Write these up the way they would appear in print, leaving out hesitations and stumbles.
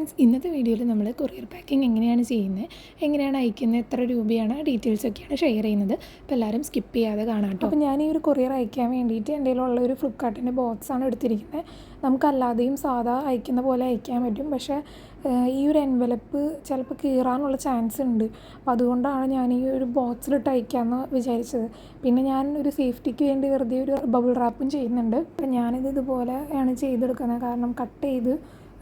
Friends, ഇന്നത്തെ വീഡിയോയിൽ നമ്മൾ കൊറിയർ പാക്കിംഗ് എങ്ങനെയാണ് ചെയ്യുന്നത്, എങ്ങനെയാണ് അയക്കുന്നത്, എത്ര രൂപയാണ്, ഡീറ്റെയിൽസൊക്കെയാണ് ഷെയർ ചെയ്യുന്നത്. അപ്പോൾ എല്ലാവരും സ്കിപ്പ് ചെയ്യാതെ കാണാം കേട്ടോ. അപ്പോൾ ഞാൻ ഈ ഒരു കൊറിയർ അയക്കാൻ വേണ്ടിയിട്ട് എൻ്റെ കയ്യിലുള്ള ഒരു ഫ്ലിപ്കാർട്ടിൻ്റെ ബോക്സാണ് എടുത്തിരിക്കുന്നത്. നമുക്കല്ലാതെയും സാധാ അയക്കുന്ന പോലെ അയക്കാൻ പറ്റും. പക്ഷേ ഈ ഒരു എൻവലപ്പ് ചിലപ്പോൾ കീറാനുള്ള ചാൻസ് ഉണ്ട്. അപ്പോൾ അതുകൊണ്ടാണ് ഞാൻ ഈ ഒരു ബോക്സിലിട്ട് അയക്കാമെന്ന് വിചാരിച്ചത്. പിന്നെ ഞാൻ ഒരു സേഫ്റ്റിക്ക് വേണ്ടി വെറുതെ ഒരു ബബിൾ റാപ്പും ചെയ്യുന്നുണ്ട്. അപ്പോൾ ഞാനിത് ഇതുപോലെയാണ് ചെയ്തെടുക്കുന്നത്. കാരണം കട്ട് ചെയ്ത്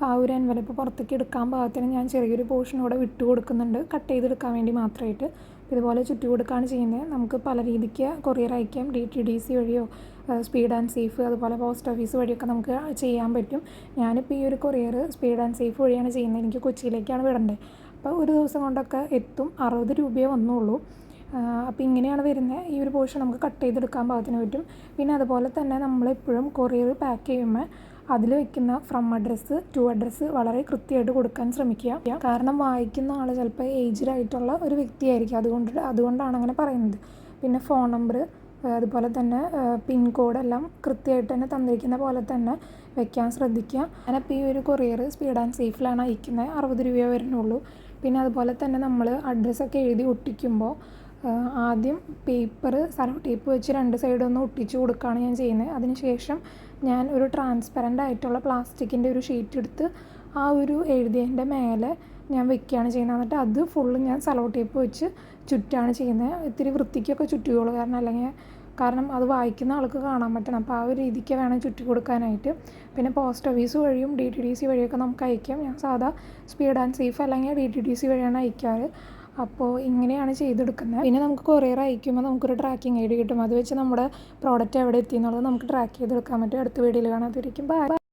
ആ ഒരു എൻവലപ്പ് പുറത്തേക്ക് എടുക്കാൻ പാകത്തിന് ഞാൻ ചെറിയൊരു പോർഷൻ ഇവിടെ വിട്ട് കൊടുക്കുന്നുണ്ട്, കട്ട് ചെയ്തെടുക്കാൻ വേണ്ടി മാത്രമായിട്ട്. ഇതുപോലെ ചുറ്റി കൊടുക്കുകയാണ് ചെയ്യുന്നത്. നമുക്ക് പല രീതിക്ക് കൊറിയർ അയക്കാം. DTDC വഴിയോ സ്പീഡ് ആൻഡ് സേഫ്, അതുപോലെ പോസ്റ്റ് ഓഫീസ് വഴിയൊക്കെ നമുക്ക് ചെയ്യാൻ പറ്റും. ഞാനിപ്പോൾ ഈ ഒരു കൊറിയർ സ്പീഡ് ആൻഡ് സേഫ് വഴിയാണ് ചെയ്യുന്നത്. എനിക്ക് കൊച്ചിയിലേക്കാണ് വിടേണ്ടത്. അപ്പോൾ ഒരു ദിവസം കൊണ്ടൊക്കെ എത്തും. 60 രൂപയേ വന്നുള്ളൂ. അപ്പോൾ ഇങ്ങനെയാണ് വരുന്നത്. ഈ ഒരു പോർഷൻ നമുക്ക് കട്ട് ചെയ്തെടുക്കാൻ പാകത്തിന് പറ്റും. പിന്നെ അതുപോലെ തന്നെ നമ്മളെപ്പോഴും കൊറിയർ പാക്ക് ചെയ്യുമ്പോൾ അതിൽ വയ്ക്കുന്ന ഫ്രം അഡ്രസ്സ് ടു അഡ്രസ്സ് വളരെ കൃത്യമായിട്ട് കൊടുക്കാൻ ശ്രമിക്കുക. കാരണം വായിക്കുന്ന ആൾ ചിലപ്പോൾ ഏജ്ഡ് ആയിട്ടുള്ള ഒരു വ്യക്തിയായിരിക്കും. അതുകൊണ്ടാണ് അങ്ങനെ പറയുന്നത്. പിന്നെ ഫോൺ നമ്പർ, അതുപോലെ തന്നെ പിൻകോഡ് എല്ലാം കൃത്യമായിട്ട് തന്നെ തന്നിരിക്കുന്ന പോലെ തന്നെ വെക്കാൻ ശ്രദ്ധിക്കുക. ഞാനപ്പോൾ ഈ ഒരു കൊറിയർ സ്പീഡ് ആൻഡ് സേഫിലാണ് അയക്കുന്നത്. 60 രൂപയേ വരുന്നുള്ളൂ. പിന്നെ അതുപോലെ തന്നെ നമ്മൾ അഡ്രസ്സൊക്കെ എഴുതി ഒട്ടിക്കുമ്പോൾ ആദ്യം പേപ്പർ സെലോ ടേപ്പ് വെച്ച് 2 സൈഡൊന്ന് ഒട്ടിച്ച് കൊടുക്കുകയാണ് ഞാൻ ചെയ്യുന്നത്. അതിനുശേഷം ഞാൻ ഒരു ട്രാൻസ്പെറൻ്റ് ആയിട്ടുള്ള പ്ലാസ്റ്റിക്കിൻ്റെ ഒരു ഷീറ്റ് എടുത്ത് ആ ഒരു എഴുതിയതിൻ്റെ മേലെ ഞാൻ വെക്കുകയാണ് ചെയ്യുന്നത്. എന്നിട്ട് അത് ഫുള്ള് ഞാൻ സെലോ ടേപ്പ് വെച്ച് ചുറ്റാണ് ചെയ്യുന്നത്. ഇത്തിരി വൃത്തിക്കൊക്കെ ചുറ്റുകയുള്ളൂ. കാരണം അത് വായിക്കുന്ന ആൾക്ക് കാണാൻ പറ്റണം. അപ്പോൾ ആ ഒരു രീതിക്ക് വേണം ചുറ്റി കൊടുക്കാനായിട്ട്. പിന്നെ പോസ്റ്റ് ഓഫീസ് വഴിയും DTDC വഴിയൊക്കെ നമുക്ക് അയക്കാം. ഞാൻ സാധാ സ്പീഡ് ആൻഡ് സേഫ് അല്ലെങ്കിൽ DTDC വഴിയാണ് അയക്കാറ്. അപ്പോൾ ഇങ്ങനെയാണ് ചെയ്തെടുക്കുന്നത്. പിന്നെ നമുക്ക് കൊറിയർ അയക്കുമ്പോൾ നമുക്കൊരു ട്രാക്കിംഗ് ID കിട്ടും. അത് വെച്ച് നമ്മുടെ പ്രോഡക്റ്റ് എവിടെ എത്തി എന്നുള്ളത് നമുക്ക് ട്രാക്ക് ചെയ്തെടുക്കാൻ പറ്റും. അടുത്ത വീഡിയോയിൽ കാണാതിരിക്കും. ബൈ.